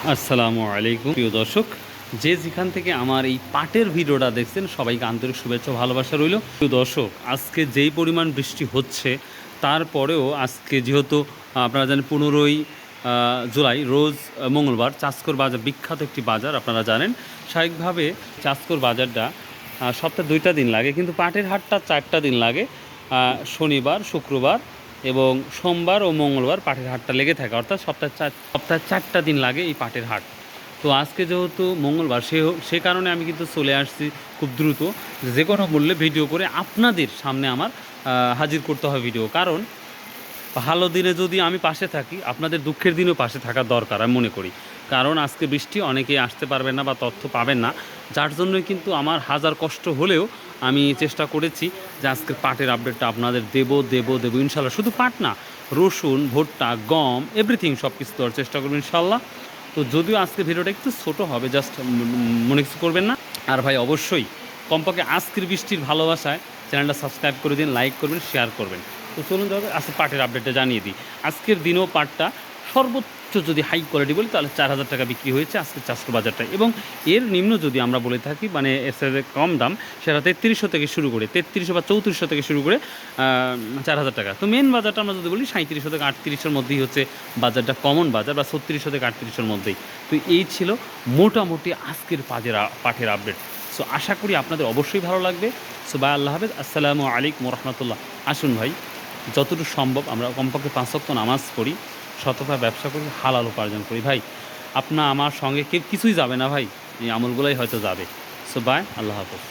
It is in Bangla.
আসসালামু আলাইকুম প্রিয় দর্শক, যে যেখান থেকে আমার এই পাটের ভিডিওটা দেখছেন সবাইকে আন্তরিক শুভেচ্ছা ভালোবাসা রইল। প্রিয় দর্শক, আজকে যেই পরিমাণ বৃষ্টি হচ্ছে তারপরেও আজকে যেহেতু আপনারা জানেন 15ই জুলাই রোজ মঙ্গলবার, চাঁচকর বাজার বিখ্যাত একটি বাজার আপনারা জানেন। স্বাভাবিকভাবে চাঁচকর বাজারটা সপ্তাহে 2টা দিন লাগে, কিন্তু পাটের হাটটা 4টা দিন লাগে। শনিবার, শুক্রবার এবং সোমবার ও মঙ্গলবার পাটের হাটটা লেগে থাকে, অর্থাৎ সপ্তাহে 4টা দিন লাগে এই পাটের হাট। তো আজকে যেহেতু মঙ্গলবার, সে কারণে আমি কিন্তু চলে আসছি খুব দ্রুত, যে কোনো মূল্যে ভিডিও করে আপনাদের সামনে আমার হাজির করতে হয় ভিডিও। কারণ ভালো দিনে যদি আমি পাশে থাকি, আপনাদের দুঃখের দিনেও পাশে থাকা দরকার আমি মনে করি। কারণ আজকে বৃষ্টি, অনেকেই আসতে পারবেন না বা তথ্য পাবেন না, যার জন্যই কিন্তু আমার হাজার কষ্ট হলেও আমি চেষ্টা করেছি যে আজকের পাটের আপডেটটা আপনাদের দেবো ইনশাল্লাহ। শুধু পাট না, রসুন, ভুট্টা, গম, এভরিথিং সব কিছু দেওয়ার চেষ্টা করবো ইনশাল্লাহ। তো যদিও আজকে ভিডিওটা একটু ছোটো হবে, জাস্ট মনে কিছু করবেন না। আর ভাই অবশ্যই কমপক্ষে আজকের বৃষ্টির ভালোবাসায় চ্যানেলটা সাবস্ক্রাইব করে দিন, লাইক করবেন, শেয়ার করবেন। তো চলুন যাবে আজকে পাটের আপডেটটা জানিয়ে দিই। আজকের দিনেও পাটটা সর্বোচ্চ যদি হাই কোয়ালিটি বলি তাহলে 4,000 টাকা বিক্রি হয়েছে আজকে চাষকর বাজারটায়। এবং এর নিম্ন যদি আমরা বলে থাকি, মানে এর সাথে কম দাম, সেটা 3300 থেকে শুরু করে, 3300 বা 3400 থেকে শুরু করে 4,000 টাকা। তো মেন বাজারটা আমরা যদি বলি 3700 থেকে 3800-এর মধ্যেই হচ্ছে বাজারটা, কমন বাজার, বা 3600 থেকে 3800-এর মধ্যেই। তো এই ছিল মোটামুটি আজকের পাটের আপডেট। সো আশা করি আপনাদের অবশ্যই ভালো লাগবে। সো বাই, আল্লাহ হাফেজ, আসসালামু আলাইকুম রহমতুল্লাহ। আসুন ভাই, যতটুকু সম্ভব আমরা কমপক্ষে 5 ওয়াক্ত নামাজ পড়ি, সততা ব্যবসা করি, হালাল উপার্জন করি। ভাই আপনার আমার সঙ্গে কেউ কিছুই যাবে না ভাই, এই আমলগুলোই হয়তো যাবে। সো বাই, আল্লাহ হাফেজ।